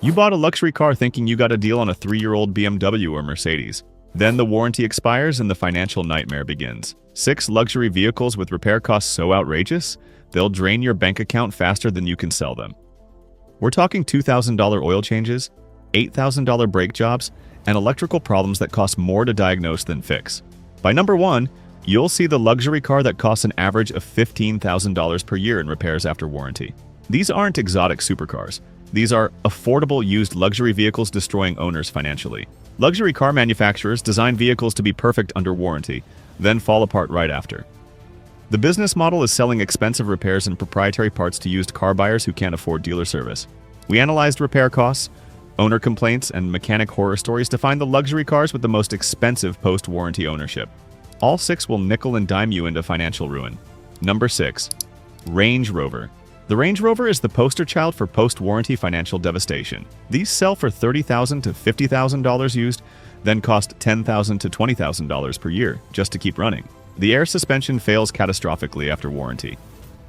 You bought a luxury car thinking you got a deal on a 3-year-old BMW or Mercedes. Then the warranty expires and the financial nightmare begins. 6 luxury vehicles with repair costs so outrageous, they'll drain your bank account faster than you can sell them. We're talking $2,000 oil changes, $8,000 brake jobs, and electrical problems that cost more to diagnose than fix. By number 1, you'll see the luxury car that costs an average of $15,000 per year in repairs after warranty. These aren't exotic supercars. These are affordable used luxury vehicles destroying owners financially. Luxury car manufacturers design vehicles to be perfect under warranty, then fall apart right after. The business model is selling expensive repairs and proprietary parts to used car buyers who can't afford dealer service. We analyzed repair costs, owner complaints, and mechanic horror stories to find the luxury cars with the most expensive post-warranty ownership. All 6 will nickel and dime you into financial ruin. Number 6. Range Rover. The Range Rover is the poster child for post-warranty financial devastation. These sell for $30,000 to $50,000 used, then cost $10,000 to $20,000 per year just to keep running. The air suspension fails catastrophically after warranty.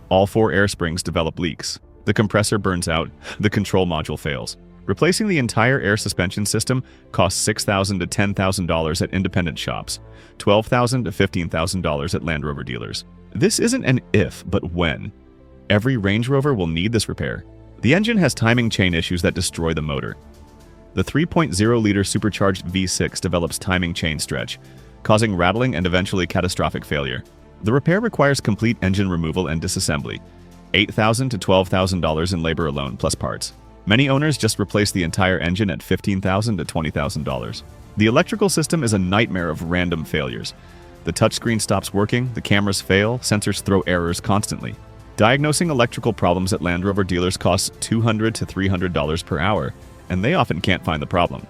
All 4 air springs develop leaks. The compressor burns out. The control module fails. Replacing the entire air suspension system costs $6,000 to $10,000 at independent shops, $12,000 to $15,000 at Land Rover dealers. This isn't an if, but when. Every Range Rover will need this repair. The engine has timing chain issues that destroy the motor. The 3.0-liter supercharged V6 develops timing chain stretch, causing rattling and eventually catastrophic failure. The repair requires complete engine removal and disassembly, $8,000 to $12,000 in labor alone plus parts. Many owners just replace the entire engine at $15,000 to $20,000. The electrical system is a nightmare of random failures. The touchscreen stops working, the cameras fail, sensors throw errors constantly. Diagnosing electrical problems at Land Rover dealers costs $200 to $300 per hour, and they often can't find the problem.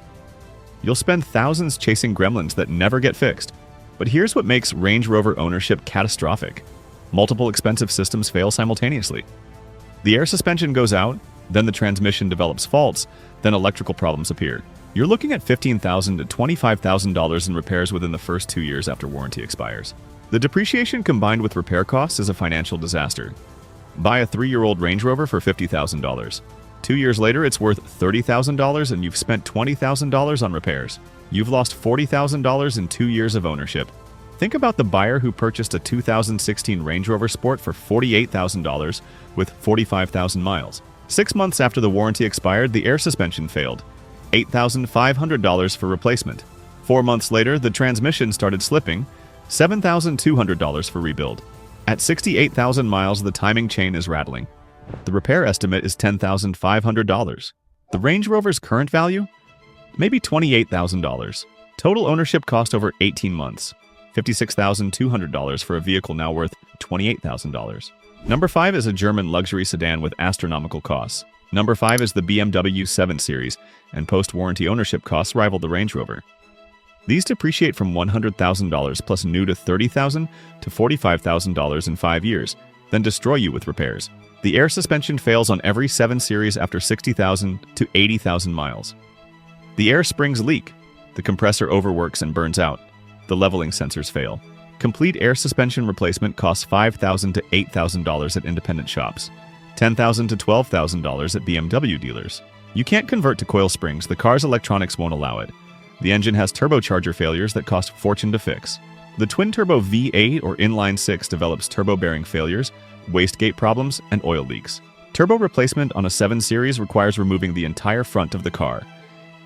You'll spend thousands chasing gremlins that never get fixed. But here's what makes Range Rover ownership catastrophic. Multiple expensive systems fail simultaneously. The air suspension goes out, then the transmission develops faults, then electrical problems appear. You're looking at $15,000 to $25,000 in repairs within the first 2 years after warranty expires. The depreciation combined with repair costs is a financial disaster. Buy a 3-year-old Range Rover for $50,000. 2 years later, it's worth $30,000 and you've spent $20,000 on repairs. You've lost $40,000 in 2 years of ownership. Think about the buyer who purchased a 2016 Range Rover Sport for $48,000 with 45,000 miles. 6 months after the warranty expired, the air suspension failed. $8,500 for replacement. 4 months later, the transmission started slipping. $7,200 for rebuild. At 68,000 miles, the timing chain is rattling. The repair estimate is $10,500. The Range Rover's current value? Maybe $28,000. Total ownership cost over 18 months. $56,200 for a vehicle now worth $28,000. Number 5 is a German luxury sedan with astronomical costs. Number 5 is the BMW 7 Series, and post-warranty ownership costs rival the Range Rover. These depreciate from $100,000 plus new to $30,000 to $45,000 in 5 years, then destroy you with repairs. The air suspension fails on every 7 Series after 60,000 to 80,000 miles. The air springs leak. The compressor overworks and burns out. The leveling sensors fail. Complete air suspension replacement costs $5,000 to $8,000 at independent shops, $10,000 to $12,000 at BMW dealers. You can't convert to coil springs. The car's electronics won't allow it. The engine has turbocharger failures that cost a fortune to fix. The twin-turbo V8 or inline-6 develops turbo-bearing failures, wastegate problems, and oil leaks. Turbo replacement on a 7 Series requires removing the entire front of the car,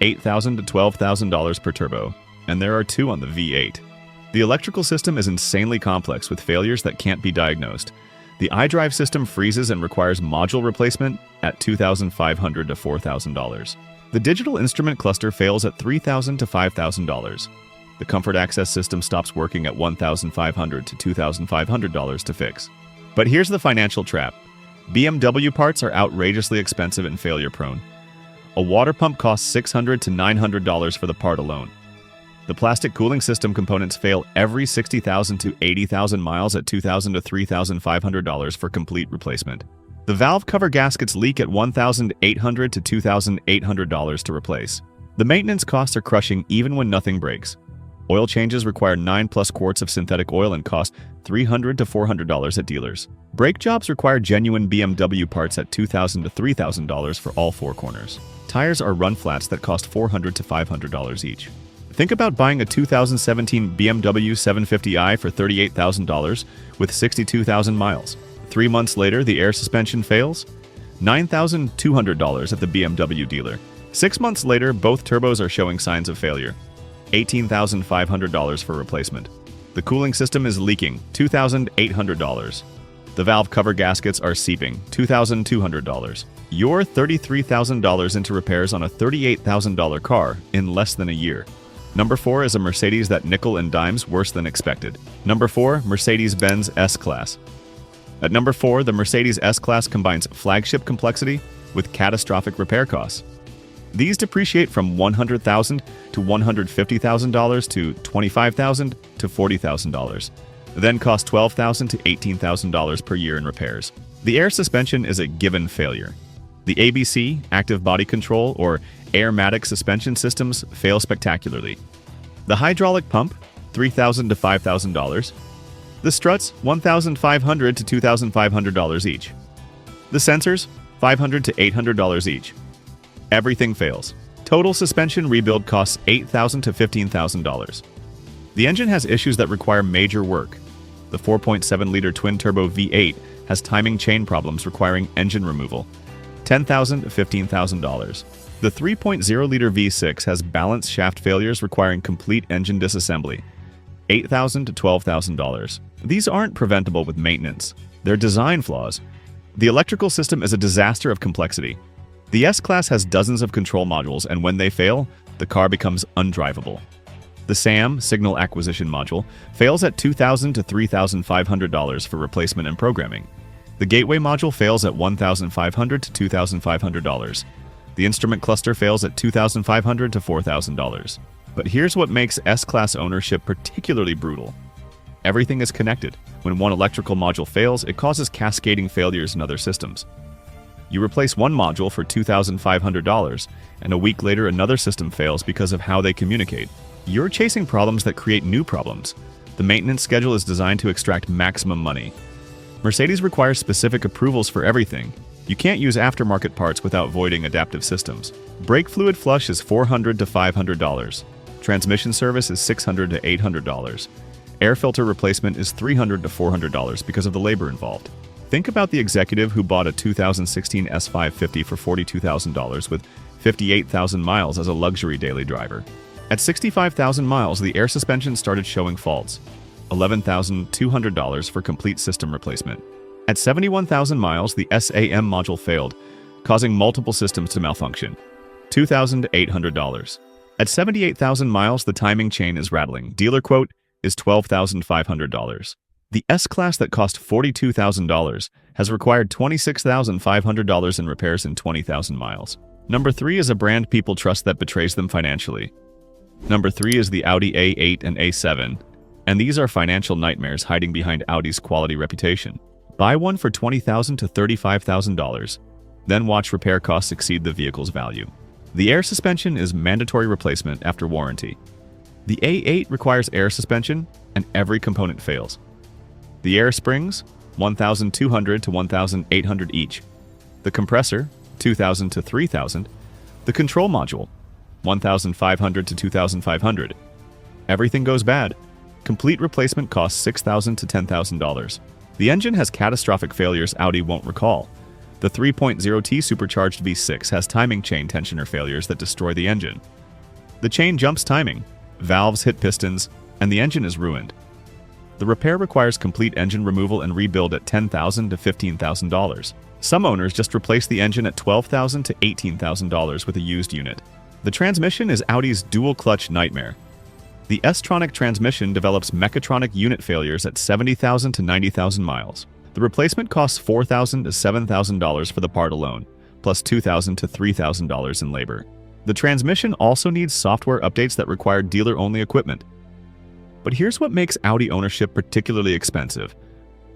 $8,000 to $12,000 per turbo, and there are 2 on the V8. The electrical system is insanely complex with failures that can't be diagnosed. The iDrive system freezes and requires module replacement at $2,500 to $4,000. The digital instrument cluster fails at $3,000 to $5,000. The comfort access system stops working at $1,500 to $2,500 to fix. But here's the financial trap. BMW parts are outrageously expensive and failure-prone. A water pump costs $600 to $900 for the part alone. The plastic cooling system components fail every 60,000 to 80,000 miles at $2,000 to $3,500 for complete replacement. The valve cover gaskets leak at $1,800 to $2,800 to replace. The maintenance costs are crushing even when nothing breaks. Oil changes require 9+ quarts of synthetic oil and cost $300 to $400 at dealers. Brake jobs require genuine BMW parts at $2,000 to $3,000 for all 4 corners. Tires are run flats that cost $400 to $500 each. Think about buying a 2017 BMW 750i for $38,000 with 62,000 miles. 3 months later, the air suspension fails? $9,200 at the BMW dealer. 6 months later, both turbos are showing signs of failure. $18,500 for replacement. The cooling system is leaking. $2,800. The valve cover gaskets are seeping. $2,200. You're $33,000 into repairs on a $38,000 car in less than a year. Number 4 is a Mercedes that nickel and dimes worse than expected. Number 4, Mercedes-Benz S-Class. At number 4, the Mercedes S-Class combines flagship complexity with catastrophic repair costs. These depreciate from $100,000 to $150,000 to $25,000 to $40,000, then cost $12,000 to $18,000 per year in repairs. The air suspension is a given failure. The ABC, active body control, or AIRMATIC suspension systems fail spectacularly. The hydraulic pump, $3,000 to $5,000. The struts, $1,500 to $2,500 each. The sensors, $500 to $800 each. Everything fails. Total suspension rebuild costs $8,000 to $15,000. The engine has issues that require major work. The 4.7-liter twin-turbo V8 has timing chain problems requiring engine removal. $10,000 to $15,000. The 3.0-liter V6 has balance shaft failures requiring complete engine disassembly. $8,000 to $12,000. These aren't preventable with maintenance. They're design flaws. The electrical system is a disaster of complexity. The S-Class has dozens of control modules, and when they fail, the car becomes undrivable. The SAM, Signal Acquisition Module, fails at $2,000 to $3,500 for replacement and programming. The Gateway Module fails at $1,500 to $2,500. The Instrument Cluster fails at $2,500 to $4,000. But here's what makes S-Class ownership particularly brutal. Everything is connected. When one electrical module fails, it causes cascading failures in other systems. You replace one module for $2,500, and a week later another system fails because of how they communicate. You're chasing problems that create new problems. The maintenance schedule is designed to extract maximum money. Mercedes requires specific approvals for everything. You can't use aftermarket parts without voiding adaptive systems. Brake fluid flush is $400 to $500. Transmission service is $600 to $800. Air filter replacement is $300 to $400 because of the labor involved. Think about the executive who bought a 2016 S550 for $42,000 with 58,000 miles as a luxury daily driver. At 65,000 miles, the air suspension started showing faults. $11,200 for complete system replacement. At 71,000 miles, the SAM module failed, causing multiple systems to malfunction. $2,800. At 78,000 miles, the timing chain is rattling. Dealer quote is $12,500. The S-Class that cost $42,000 has required $26,500 in repairs in 20,000 miles. Number 3 is a brand people trust that betrays them financially. Number 3 is the Audi A8 and A7, and these are financial nightmares hiding behind Audi's quality reputation. Buy one for $20,000 to $35,000, then watch repair costs exceed the vehicle's value. The air suspension is mandatory replacement after warranty. The A8 requires air suspension, and every component fails. The air springs, $1,200 to $1,800 each. The compressor, $2,000 to $3,000. The control module, $1,500 to $2,500. Everything goes bad. Complete replacement costs $6,000 to $10,000. The engine has catastrophic failures Audi won't recall. The 3.0T supercharged V6 has timing chain tensioner failures that destroy the engine. The chain jumps timing, valves hit pistons, and the engine is ruined. The repair requires complete engine removal and rebuild at $10,000 to $15,000. Some owners just replace the engine at $12,000 to $18,000 with a used unit. The transmission is Audi's dual-clutch nightmare. The S-tronic transmission develops mechatronic unit failures at 70,000 to 90,000 miles. The replacement costs $4,000 to $7,000 for the part alone, plus $2,000 to $3,000 in labor. The transmission also needs software updates that require dealer-only equipment. But here's what makes Audi ownership particularly expensive.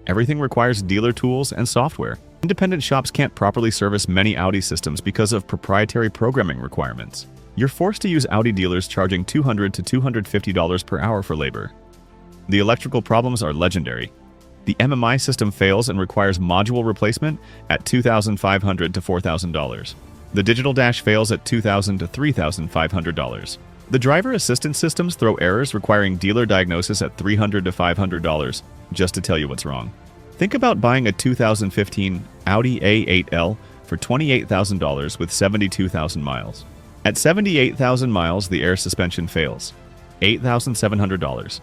Everything requires dealer tools and software. Independent shops can't properly service many Audi systems because of proprietary programming requirements. You're forced to use Audi dealers charging $200 to $250 per hour for labor. The electrical problems are legendary. The MMI system fails and requires module replacement at $2,500 to $4,000. The digital dash fails at $2,000 to $3,500. The driver assistance systems throw errors requiring dealer diagnosis at $300 to $500, just to tell you what's wrong. Think about buying a 2015 Audi A8L for $28,000 with 72,000 miles. At 78,000 miles, the air suspension fails. $8,700.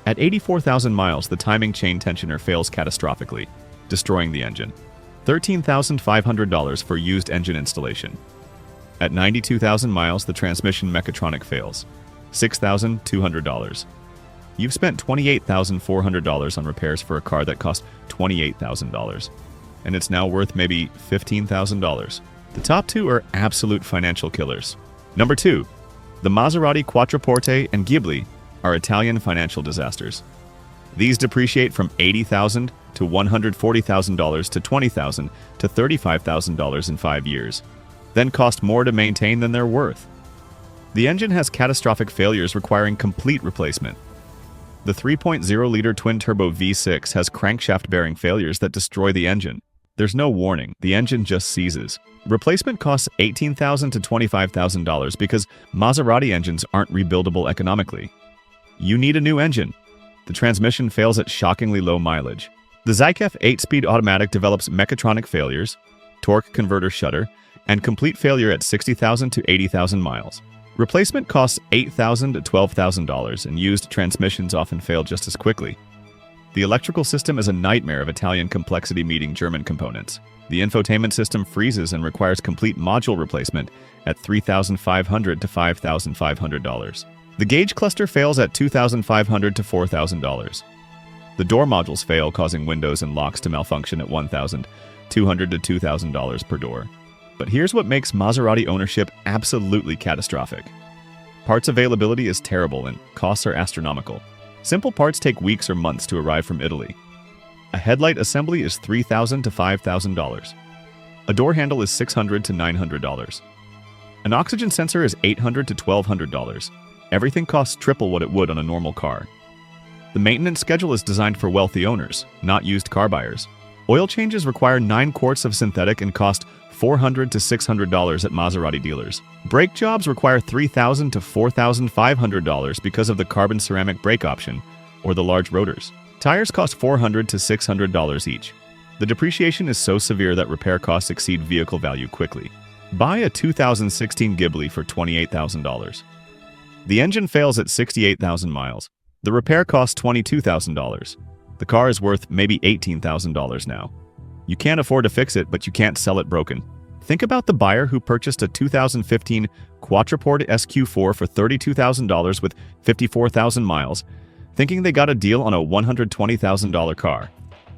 At 84,000 miles, the timing chain tensioner fails catastrophically, destroying the engine. $13,500 for used engine installation. At 92,000 miles, the transmission mechatronic fails. $6,200. You've spent $28,400 on repairs for a car that cost $28,000, and it's now worth maybe $15,000. The top two are absolute financial killers. Number 2. The Maserati Quattroporte and Ghibli are Italian financial disasters. These depreciate from $80,000 to $140,000 to $20,000 to $35,000 in 5 years, then cost more to maintain than they're worth. The engine has catastrophic failures requiring complete replacement. The 3.0-liter twin-turbo V6 has crankshaft bearing failures that destroy the engine. There's no warning, the engine just seizes. Replacement costs $18,000 to $25,000 because Maserati engines aren't rebuildable economically. You need a new engine. The transmission fails at shockingly low mileage. The Zykeff 8-speed automatic develops mechatronic failures, torque converter shudder, and complete failure at 60,000 to 80,000 miles. Replacement costs $8,000 to $12,000, and used transmissions often fail just as quickly. The electrical system is a nightmare of Italian complexity meeting German components. The infotainment system freezes and requires complete module replacement at $3,500 to $5,500. The gauge cluster fails at $2,500 to $4,000. The door modules fail, causing windows and locks to malfunction at $1,200 to $2,000 per door. But here's what makes Maserati ownership absolutely catastrophic. Parts availability is terrible and costs are astronomical. Simple parts take weeks or months to arrive from Italy. A headlight assembly is $3,000 to $5,000. A door handle is $600 to $900. An oxygen sensor is $800 to $1,200. Everything costs triple what it would on a normal car. The maintenance schedule is designed for wealthy owners, not used car buyers. Oil changes require 9 quarts of synthetic and cost $400 to $600 at Maserati dealers. Brake jobs require $3,000 to $4,500 because of the carbon ceramic brake option or the large rotors. Tires cost $400 to $600 each. The depreciation is so severe that repair costs exceed vehicle value quickly. Buy a 2016 Ghibli for $28,000. The engine fails at 68,000 miles. The repair costs $22,000. The car is worth maybe $18,000 now. You can't afford to fix it, but you can't sell it broken. Think about the buyer who purchased a 2015 Quattroporte SQ4 for $32,000 with 54,000 miles, thinking they got a deal on a $120,000 car.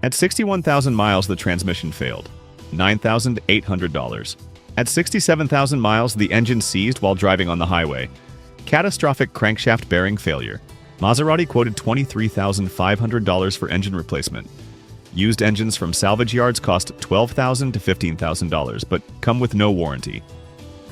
At 61,000 miles, the transmission failed. $9,800. At 67,000 miles, the engine seized while driving on the highway. Catastrophic crankshaft bearing failure. Maserati quoted $23,500 for engine replacement. Used engines from salvage yards cost $12,000 to $15,000, but come with no warranty.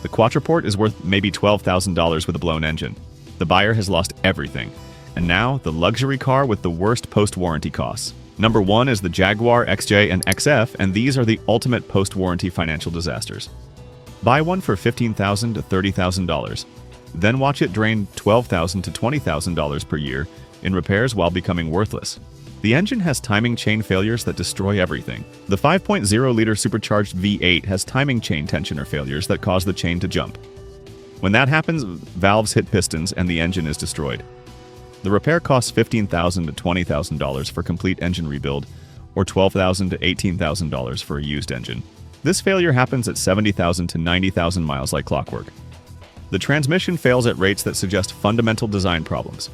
The Quattroporte is worth maybe $12,000 with a blown engine. The buyer has lost everything. And now, the luxury car with the worst post-warranty costs. Number 1 is the Jaguar XJ and XF, and these are the ultimate post-warranty financial disasters. Buy one for $15,000 to $30,000. Then watch it drain $12,000 to $20,000 per year in repairs while becoming worthless. The engine has timing chain failures that destroy everything. The 5.0-liter supercharged V8 has timing chain tensioner failures that cause the chain to jump. When that happens, valves hit pistons and the engine is destroyed. The repair costs $15,000 to $20,000 for complete engine rebuild, or $12,000 to $18,000 for a used engine. This failure happens at 70,000 to 90,000 miles like clockwork. The transmission fails at rates that suggest fundamental design problems.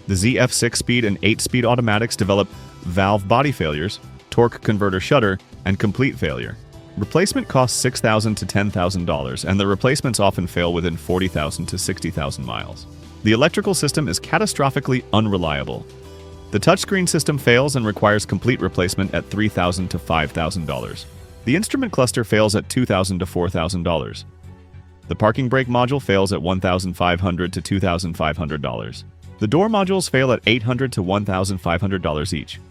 The ZF 6-speed and 8-speed automatics develop valve body failures, torque converter shudder, and complete failure. Replacement costs $6,000 to $10,000, and the replacements often fail within 40,000 to 60,000 miles. The electrical system is catastrophically unreliable. The touchscreen system fails and requires complete replacement at $3,000 to $5,000. The instrument cluster fails at $2,000 to $4,000. The parking brake module fails at $1,500 to $2,500. The door modules fail at $800 to $1,500 each.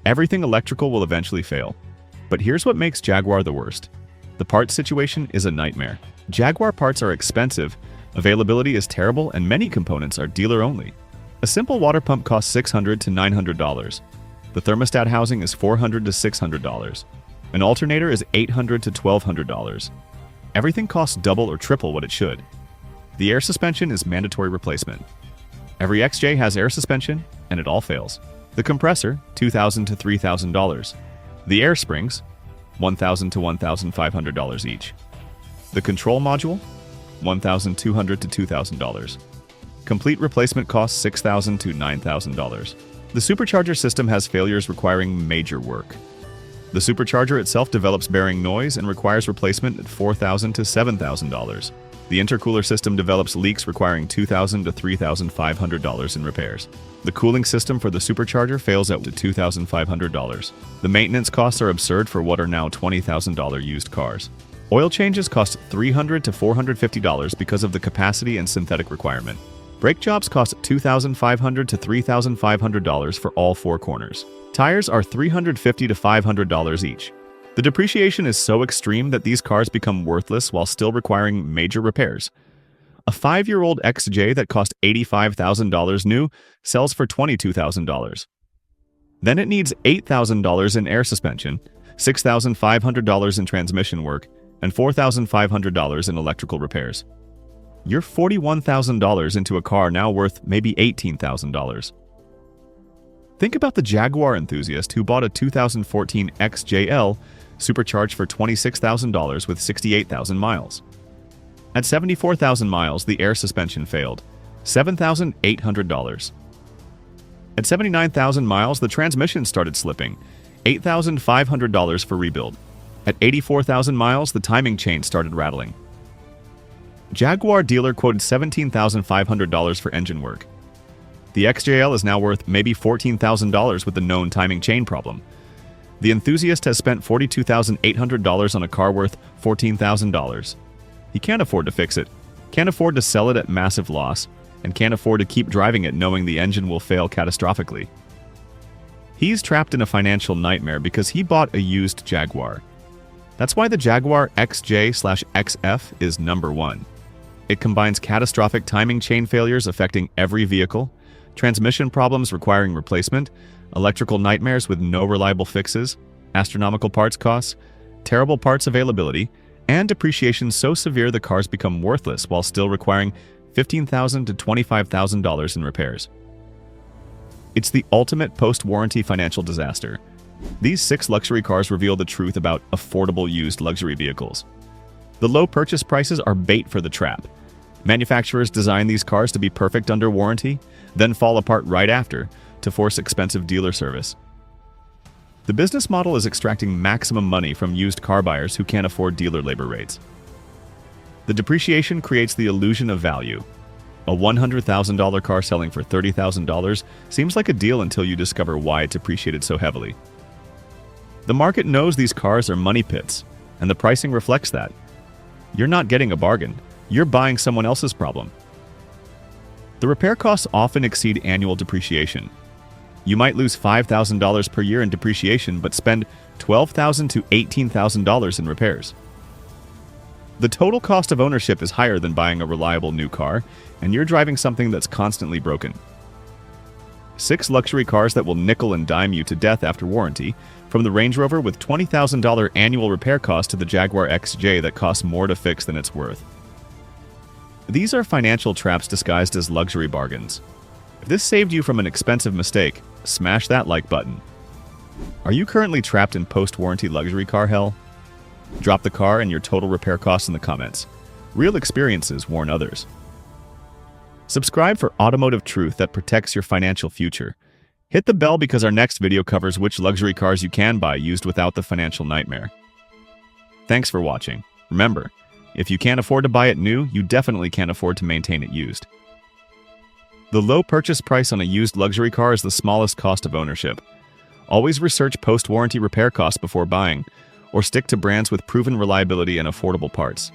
Everything electrical will eventually fail. But here's what makes Jaguar the worst. The parts situation is a nightmare. Jaguar parts are expensive, availability is terrible, and many components are dealer-only. A simple water pump costs $600 to $900. The thermostat housing is $400 to $600. An alternator is $800 to $1,200. Everything costs double or triple what it should. The air suspension is mandatory replacement. Every XJ has air suspension, and it all fails. The compressor, $2,000 to $3,000. The air springs, $1,000 to $1,500 each. The control module, $1,200 to $2,000. Complete replacement costs $6,000 to $9,000. The supercharger system has failures requiring major work. The supercharger itself develops bearing noise and requires replacement at $4,000 to $7,000. The intercooler system develops leaks requiring $2,000 to $3,500 in repairs. The cooling system for the supercharger fails at $2,500. The maintenance costs are absurd for what are now $20,000 used cars. Oil changes cost $300 to $450 because of the capacity and synthetic requirement. Brake jobs cost $2,500 to $3,500 for all four corners. Tires are $350 to $500 each. The depreciation is so extreme that these cars become worthless while still requiring major repairs. A 5-year-old XJ that cost $85,000 new sells for $22,000. Then it needs $8,000 in air suspension, $6,500 in transmission work, and $4,500 in electrical repairs. You're $41,000 into a car now worth maybe $18,000. Think about the Jaguar enthusiast who bought a 2014 XJL supercharged for $26,000 with 68,000 miles. At 74,000 miles, the air suspension failed, $7,800. At 79,000 miles, the transmission started slipping, $8,500 for rebuild. At 84,000 miles, the timing chain started rattling. Jaguar dealer quoted $17,500 for engine work. The XJL is now worth maybe $14,000 with the known timing chain problem. The enthusiast has spent $42,800 on a car worth $14,000. He can't afford to fix it, can't afford to sell it at massive loss, and can't afford to keep driving it knowing the engine will fail catastrophically. He's trapped in a financial nightmare because he bought a used Jaguar. That's why the Jaguar XJ/XF is number one. It combines catastrophic timing chain failures affecting every vehicle, transmission problems requiring replacement, electrical nightmares with no reliable fixes, astronomical parts costs, terrible parts availability, and depreciation so severe the cars become worthless while still requiring $15,000 to $25,000 in repairs. It's the ultimate post-warranty financial disaster. These 6 luxury cars reveal the truth about affordable used luxury vehicles. The low purchase prices are bait for the trap. Manufacturers design these cars to be perfect under warranty, then fall apart right after to force expensive dealer service. The business model is extracting maximum money from used car buyers who can't afford dealer labor rates. The depreciation creates the illusion of value. A $100,000 car selling for $30,000 seems like a deal until you discover why it depreciated so heavily. The market knows these cars are money pits, and the pricing reflects that. You're not getting a bargain. You're buying someone else's problem. The repair costs often exceed annual depreciation. You might lose $5,000 per year in depreciation but spend $12,000 to $18,000 in repairs. The total cost of ownership is higher than buying a reliable new car, and you're driving something that's constantly broken. 6 luxury cars that will nickel and dime you to death after warranty, from the Range Rover with $20,000 annual repair cost to the Jaguar XJ that costs more to fix than it's worth. These are financial traps disguised as luxury bargains. If this saved you from an expensive mistake, smash that like button. Are you currently trapped in post-warranty luxury car hell? Drop the car and your total repair costs in the comments. Real experiences warn others. Subscribe for automotive truth that protects your financial future. Hit the bell because our next video covers which luxury cars you can buy used without the financial nightmare. Thanks for watching. Remember, if you can't afford to buy it new, you definitely can't afford to maintain it used. The low purchase price on a used luxury car is the smallest cost of ownership. Always research post-warranty repair costs before buying, or stick to brands with proven reliability and affordable parts.